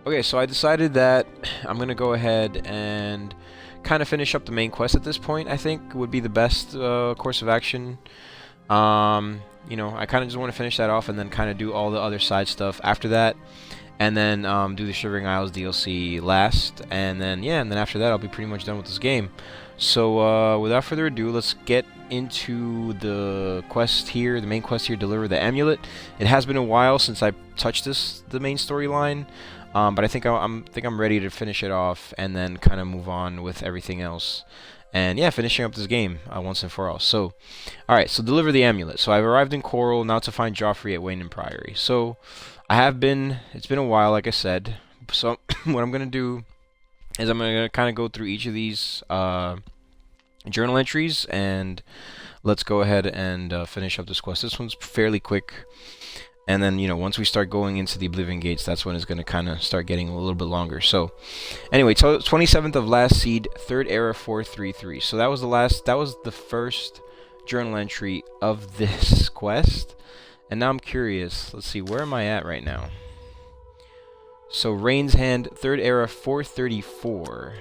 Okay, so I decided that I'm gonna go ahead and kind of finish up the main quest at this point. I think would be the best course of action. You know, I kind of just want to finish that off and then kind of do all the other side stuff after that, and then do the Shivering Isles DLC last, and then yeah, and then after that I'll be pretty much done with this game. So without further ado, let's get into the quest here, the main quest here, deliver the amulet. It has been a while since I touched the main storyline. But I think I'm ready to finish it off and then kind of move on with everything else. And yeah, finishing up this game once and for all. So, alright, so deliver the amulet. So I've arrived in Coral, now to find Jauffre at Weynon Priory. So, it's been a while, like I said. So, what I'm going to do is I'm going to kind of go through each of these journal entries, and let's go ahead and finish up this quest. This one's fairly quick. And then, you know, once we start going into the Oblivion Gates, that's when it's going to kind of start getting a little bit longer. So, anyway, 27th of last seed, 3rd era 433. So that was the first journal entry of this quest. And now I'm curious. Let's see, where am I at right now? So, Rain's Hand, 3rd era 434.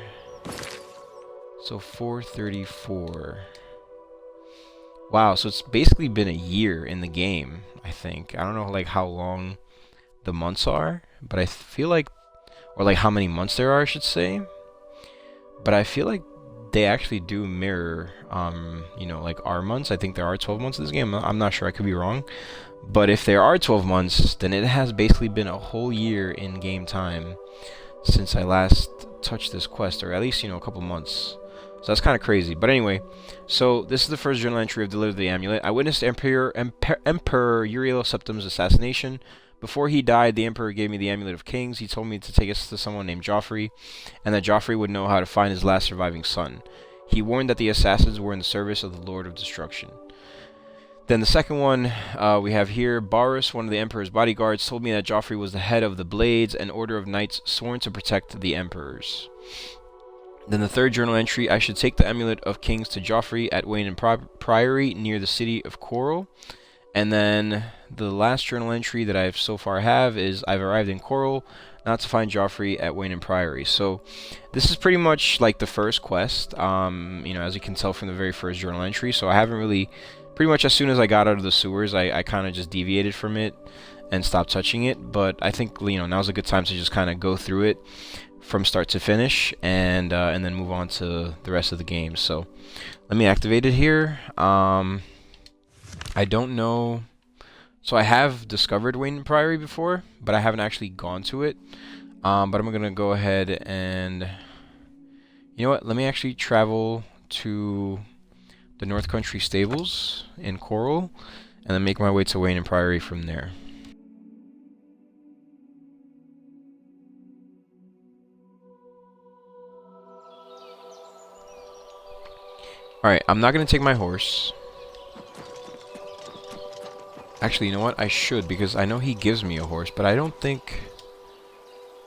So, 434. Wow, so it's basically been a year in the game, I think. I don't know, like, how long the months are, but I feel like, or like how many months there are, I should say. But I feel like they actually do mirror, you know, like our months. I think there are 12 months in this game. I'm not sure, I could be wrong. But if there are 12 months, then it has basically been a whole year in game time since I last touched this quest, or at least, you know, a couple months. So that's kind of crazy. But anyway, so this is the first journal entry of Deliver the Amulet. I witnessed Emperor Uriel Septim's assassination. Before he died, the Emperor gave me the Amulet of Kings. He told me to take us to someone named Jauffre, and that Jauffre would know how to find his last surviving son. He warned that the assassins were in the service of the Lord of Destruction. Then the second one we have here, Boris, one of the Emperor's bodyguards, told me that Jauffre was the head of the Blades, an order of knights sworn to protect the emperors. Then the third journal entry, I should take the Amulet of Kings to Jauffre at Weynon Priory near the city of Coral. And then the last journal entry that I've so far have is I've arrived in Coral, not to find Jauffre at Weynon Priory. So this is pretty much like the first quest, you know, as you can tell from the very first journal entry. So I haven't really, pretty much as soon as I got out of the sewers, I kind of just deviated from it and stopped touching it. But I think, you know, now's a good time to just kind of go through it from start to finish, and then move on to the rest of the game. So let me activate it here. I don't know. So I have discovered Weynon Priory before, but I haven't actually gone to it. But I'm gonna go ahead and, you know what? Let me actually travel to the North Country Stables in Coral, and then make my way to Weynon Priory from there. Alright, I'm not going to take my horse. Actually, you know what? I should, because I know he gives me a horse, but I don't think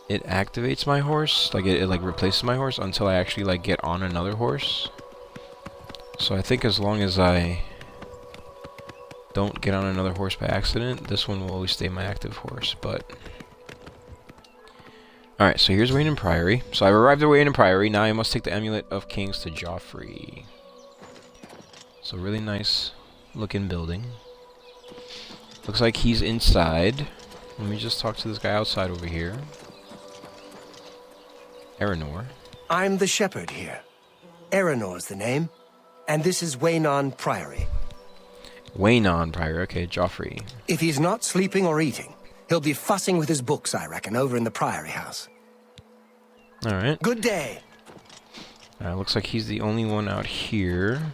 it activates my horse. Like, it like, replaces my horse until I actually, like, get on another horse. So I think as long as I don't get on another horse by accident, this one will always stay my active horse, but... Alright, so here's Weynon Priory. So I've arrived at Weynon Priory. Now I must take the Amulet of Kings to Jauffre. So really nice looking building. Looks like he's inside. Let me just talk to this guy outside over here. Erenor. I'm the shepherd here. Erenor's the name. And this is Weynon Priory. Weynon Priory, okay, Jauffre. If he's not sleeping or eating, he'll be fussing with his books, I reckon, over in the Priory house. Alright. Good day. Looks like he's the only one out here.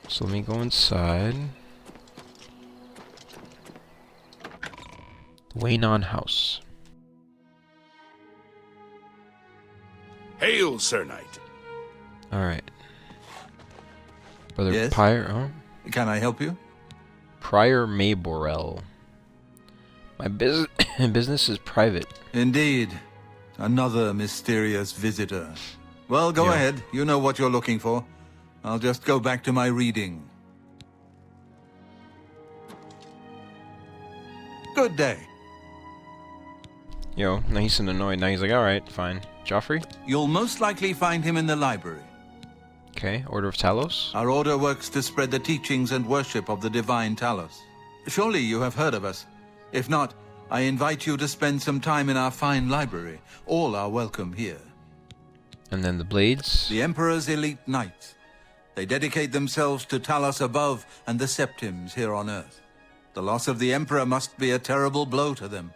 So let me go inside. Weynon House. Hail, Sir Knight. Alright. Brother Yes? Prior, oh? Can I help you? Prior Maborel. My business is private. Indeed. Another mysterious visitor. Well, go Yeah. ahead. You know what you're looking for. I'll just go back to my reading. Good day. Yo, now he's annoyed. Now he's like, alright, fine. Jauffre? You'll most likely find him in the library. Okay, Order of Talos. Our order works to spread the teachings and worship of the divine Talos. Surely you have heard of us. If not, I invite you to spend some time in our fine library. All are welcome here. And then the Blades. The Emperor's elite knights. They dedicate themselves to Talos above and the Septims here on Earth. The loss of the Emperor must be a terrible blow to them.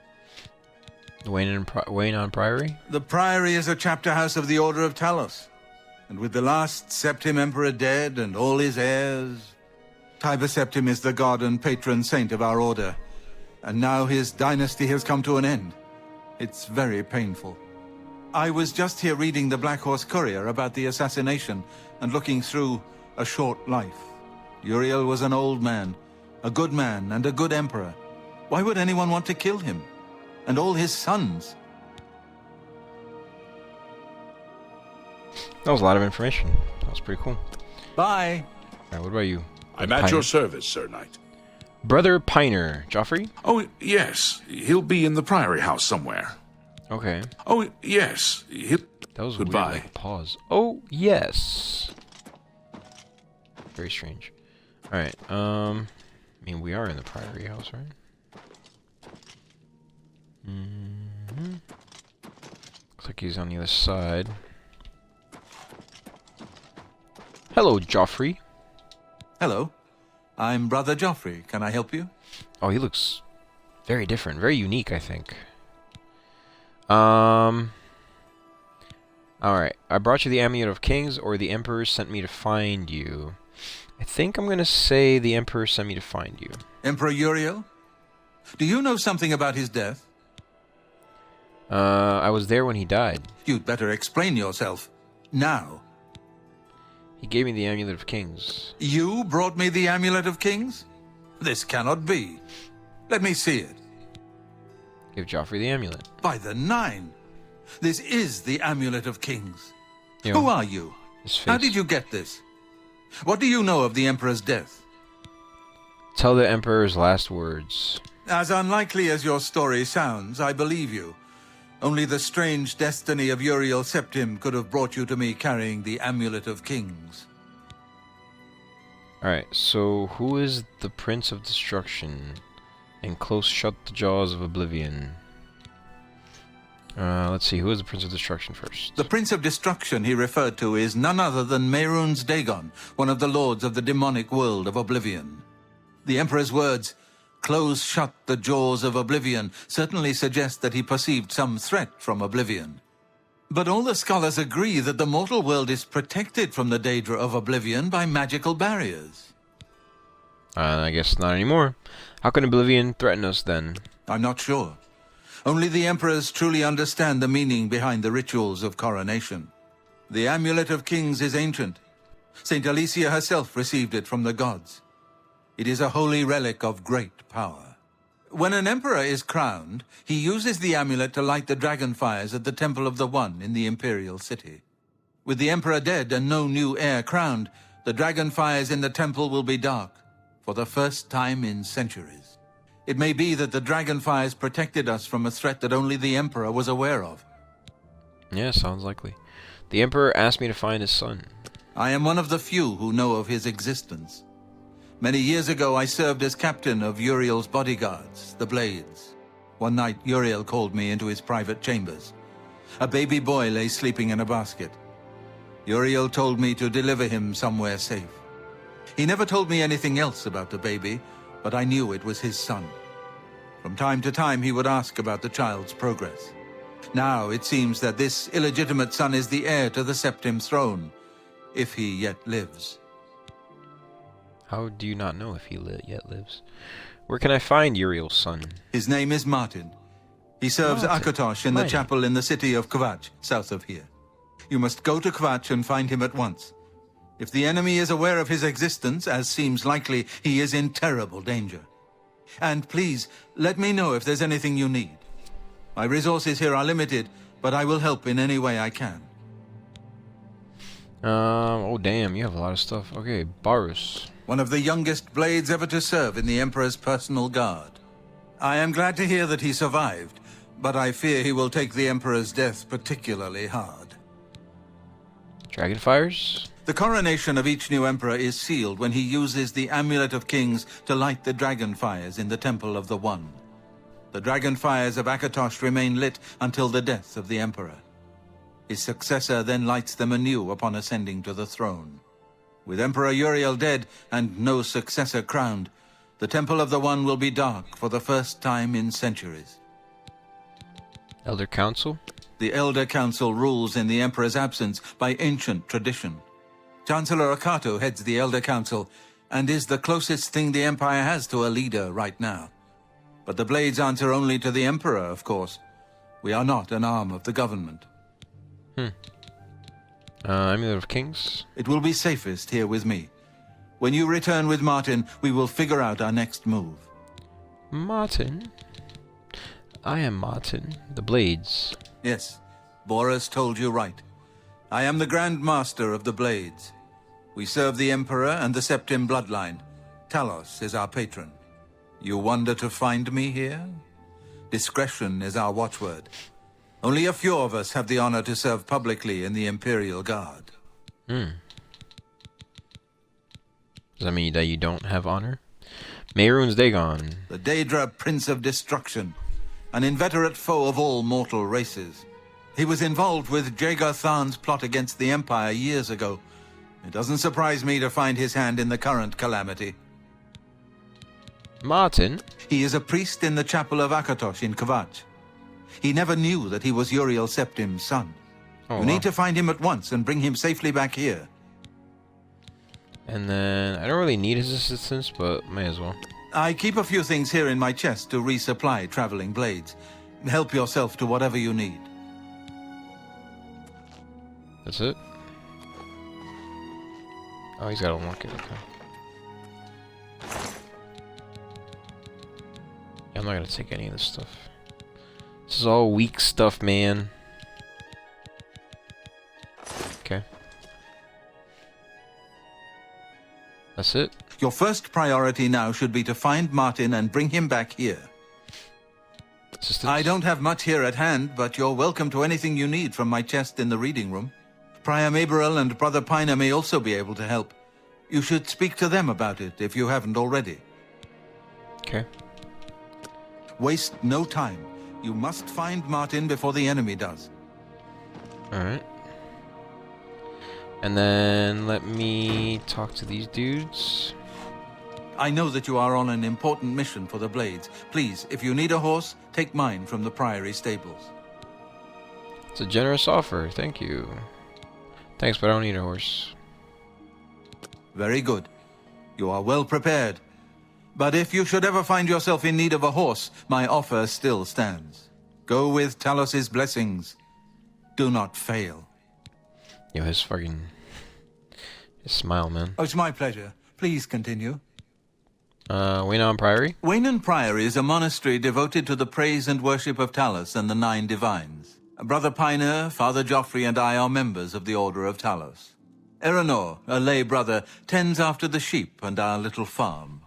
The Weynon Priory. The Priory is a chapter house of the Order of Talos. And with the last Septim Emperor dead and all his heirs... Tiber Septim is the god and patron saint of our order. And now his dynasty has come to an end. It's very painful. I was just here reading the Black Horse Courier about the assassination and looking through A Short Life. Uriel was an old man, a good man and a good emperor. Why would anyone want to kill him? And all his sons? That was a lot of information. That was pretty cool. Bye. Alright, what about you? I'm at your service, Sir Knight. Brother Piner. Jauffre? Oh, yes. He'll be in the Priory House somewhere. Okay. Oh, yes. That was Goodbye. weird, like a pause. Oh, yes. Very strange. Alright, I mean, we are in the Priory House, right? Looks like he's on the other side. Hello, Jauffre. Hello. I'm Brother Jauffre. Can I help you? Oh, he looks very different. Very unique, I think. Alright. I brought you the Amulet of Kings, or the Emperor sent me to find you. I think I'm gonna say the Emperor sent me to find you. Emperor Uriel? Do you know something about his death? I was there when he died. You'd better explain yourself. Now. He gave me the Amulet of Kings. You brought me the Amulet of Kings? This cannot be. Let me see it. Give Jauffre the amulet. By the Nine! This is the Amulet of Kings. You know, Who are you? his face. How did you get this? What do you know of the Emperor's death? Tell the Emperor's last words. As unlikely as your story sounds, I believe you. Only the strange destiny of Uriel Septim could have brought you to me carrying the Amulet of Kings. Alright, so who is the Prince of Destruction? And close shut the jaws of Oblivion. Let's see, who is the Prince of Destruction first? The Prince of Destruction he referred to is none other than Mehrunes Dagon, one of the lords of the demonic world of Oblivion. The Emperor's words, "Close shut the jaws of Oblivion," certainly suggest that he perceived some threat from Oblivion. But all the scholars agree that the mortal world is protected from the danger of Oblivion by magical barriers. I guess not anymore. How can Oblivion threaten us then? I'm not sure. Only the Emperors truly understand the meaning behind the rituals of coronation. The Amulet of Kings is ancient. Saint Alicia herself received it from the gods. It is a holy relic of great power. When an emperor is crowned, he uses the amulet to light the dragon fires at the Temple of the One in the Imperial City. With the emperor dead and no new heir crowned, the dragon fires in the temple will be dark, for the first time in centuries. It may be that the dragon fires protected us from a threat that only the emperor was aware of. Yeah, sounds likely. The Emperor asked me to find his son. I am one of the few who know of his existence. Many years ago, I served as captain of Uriel's bodyguards, the Blades. One night, Uriel called me into his private chambers. A baby boy lay sleeping in a basket. Uriel told me to deliver him somewhere safe. He never told me anything else about the baby, but I knew it was his son. From time to time, he would ask about the child's progress. Now, it seems that this illegitimate son is the heir to the Septim throne, if he yet lives. How do you not know if he yet lives? Where can I find Uriel's son? His name is Martin. He serves Martin. Akatosh in the Martin. chapel in the city of Kvatch, south of here. You must go to Kvatch and find him at once. If the enemy is aware of his existence, as seems likely, he is in terrible danger. And please, let me know if there's anything you need. My resources here are limited, but I will help in any way I can. Oh damn, you have a lot of stuff. Okay, Barus. One of the youngest blades ever to serve in the Emperor's personal guard. I am glad to hear that he survived, but I fear he will take the Emperor's death particularly hard. Dragonfires? The coronation of each new Emperor is sealed when he uses the Amulet of Kings to light the dragon fires in the Temple of the One. The dragon fires of Akatosh remain lit until the death of the Emperor. His successor then lights them anew upon ascending to the throne. With Emperor Uriel dead and no successor crowned, the Temple of the One will be dark for the first time in centuries. Elder Council? The Elder Council rules in the Emperor's absence by ancient tradition. Chancellor Akato heads the Elder Council and is the closest thing the Empire has to a leader right now. But the Blades answer only to the Emperor, of course. We are not an arm of the government. Amulet of Kings? It will be safest here with me. When you return with Martin, we will figure out our next move. Martin? I am Martin. The Blades. Yes, Boris told you right. I am the Grand Master of the Blades. We serve the Emperor and the Septim bloodline. Talos is our patron. You wonder to find me here? Discretion is our watchword. Only a few of us have the honor to serve publicly in the Imperial Guard. Does that mean that you don't have honor? Mehrunes Dagon. The Daedra Prince of Destruction, an inveterate foe of all mortal races. He was involved with Jagar Tharn's plot against the Empire years ago. It doesn't surprise me to find his hand in the current calamity. Martin? He is a priest in the chapel of Akatosh in Kvatch. He never knew that he was Uriel Septim's son. Oh, You need to find him at once and bring him safely back here. And then, I don't really need his assistance, but may as well. I keep a few things here in my chest to resupply traveling blades. Help yourself to whatever you need. That's it? Oh, he's got to unlock it, okay. Yeah, I'm not gonna take any of this stuff. This is all weak stuff, man. Okay. That's it? Your first priority now should be to find Martin and bring him back here. Assistance? I don't have much here at hand, but you're welcome to anything you need from my chest in the reading room. Prior Maborel and Brother Piner may also be able to help. You should speak to them about it if you haven't already. Okay. Waste no time. You must find Martin before the enemy does. Alright. And then let me talk to these dudes. I know that you are on an important mission for the Blades. Please, if you need a horse, take mine from the Priory stables. It's a generous offer, thank you. Thanks, but I don't need a horse. Very good. You are well prepared. But if you should ever find yourself in need of a horse, my offer still stands. Go with Talos's blessings. Do not fail. Yo, his smile, man. Oh, it's my pleasure. Please continue. Weynon Priory? Weynon Priory is a monastery devoted to the praise and worship of Talos and the Nine Divines. Brother Piner, Father Jauffre, and I are members of the Order of Talos. Erenor, a lay brother, tends after the sheep and our little farm.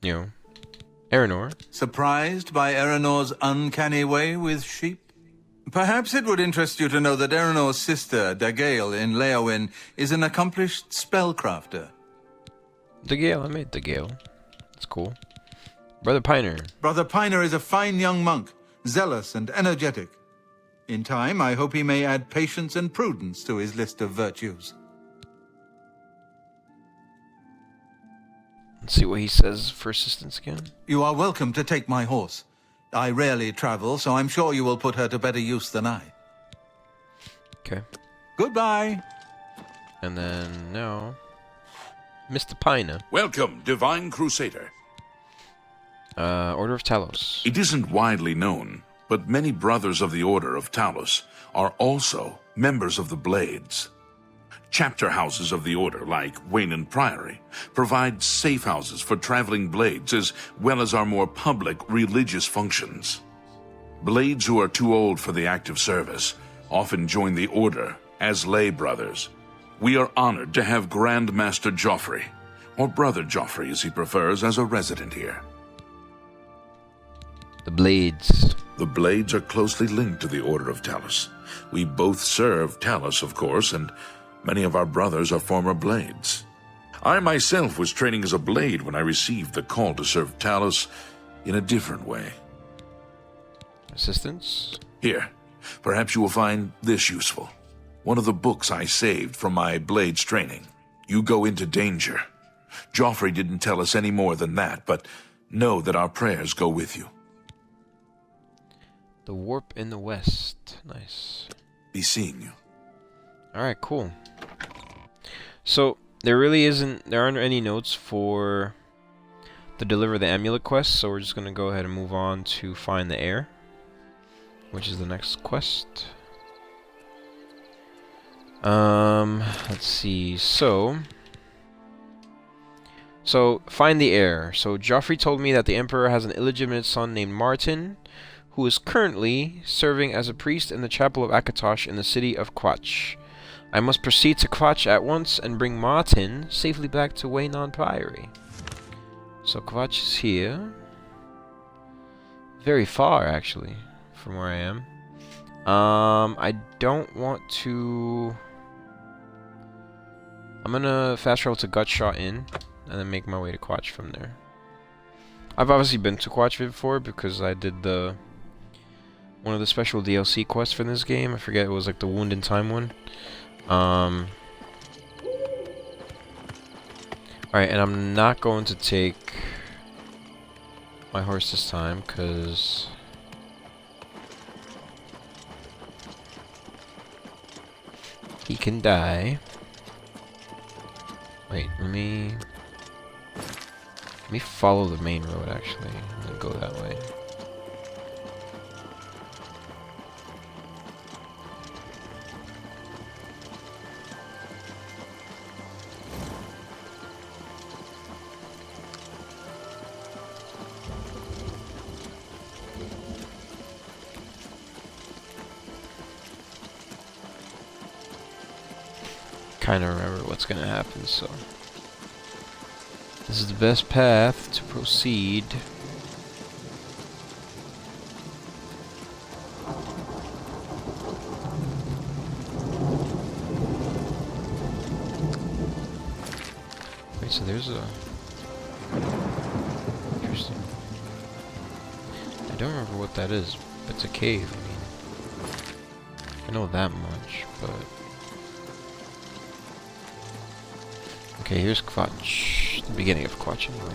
Yo. Erenor? Surprised by Erenor's uncanny way with sheep? Perhaps it would interest you to know that Erenor's sister, Dagale in Leowyn, is an accomplished spellcrafter. Dagale, I made Dagale. That's cool. Brother Piner. Brother Piner is a fine young monk, zealous and energetic. In time, I hope he may add patience and prudence to his list of virtues. Let's see what he says for assistance again. You are welcome to take my horse. I rarely travel, so I'm sure you will put her to better use than I. Okay. Goodbye. And then now, Mr. Pina. Welcome, Divine Crusader. Order of Talos. It isn't widely known, but many brothers of the Order of Talos are also members of the Blades. Chapter houses of the Order, like Weynon Priory, provide safe houses for traveling Blades as well as our more public religious functions. Blades who are too old for the active service often join the Order as lay brothers. We are honored to have Grand Master Jauffre, or Brother Jauffre as he prefers, as a resident here. The Blades. The Blades are closely linked to the Order of Talos. We both serve Talos, of course, and many of our brothers are former Blades. I myself was training as a Blade when I received the call to serve Talos in a different way. Assistance? Here, perhaps you will find this useful. One of the books I saved from my Blades training. You go into danger. Jauffre didn't tell us any more than that, but know that our prayers go with you. The Warp in the West. Nice. Be seeing you. Alright, cool. So, there aren't any notes for the Deliver the Amulet quest, so we're just going to go ahead and move on to find the Heir, which is the next quest. Let's see. So find the Heir. So Jauffre told me that the Emperor has an illegitimate son named Martin, who is currently serving as a priest in the chapel of Akatosh in the city of Kvatch. I must proceed to Kvatch at once and bring Martin safely back to Weynon Priory. So Kvatch is here. Very far, actually, from where I am. I don't want to... I'm gonna fast travel to Gutshot Inn, and then make my way to Kvatch from there. I've obviously been to Kvatch before, because I did one of the special DLC quests for this game. I forget, it was like the Wound in Time one. Alright, and I'm not going to take my horse this time, because he can die. Wait, let me follow the main road, actually, and then go that way. Kind of remember what's gonna happen, so this is the best path to proceed. Wait, so there's a... Interesting. I don't remember what that is, but it's a cave, I mean. I know that much, but... Okay, here's Kvatch. The beginning of Kvatch, anyway.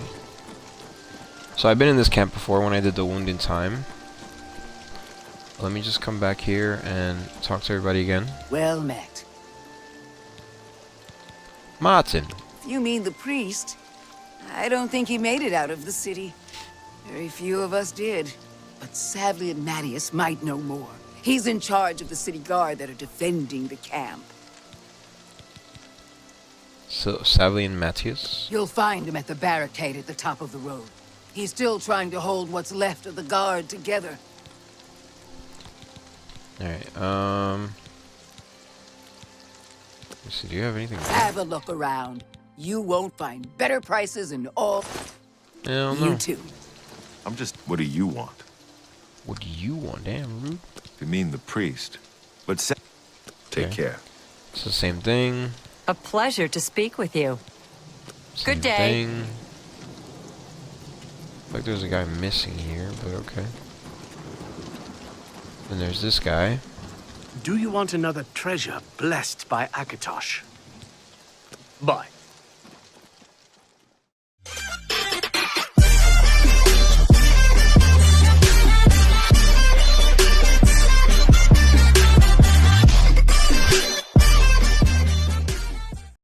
So I've been in this camp before when I did the Wound in Time. Let me just come back here and talk to everybody again. Well met. Martin. If you mean the priest, I don't think he made it out of the city. Very few of us did. But sadly, Ignatius might know more. He's in charge of the city guard that are defending the camp. So, Savly and Matthias? You'll find him at the barricade at the top of the road. He's still trying to hold what's left of the guard together. Alright, let's see, do you have anything? Have a look around. You won't find better prices in all... Hell no. You too. I'm just... What do you want? What do you want? Damn, rude. You mean the priest. But take Okay. care. It's the same thing. A pleasure to speak with you. Same Good day. thing. Like there's a guy missing here, but okay. Then there's this guy. Do you want another treasure blessed by Akatosh? Buy.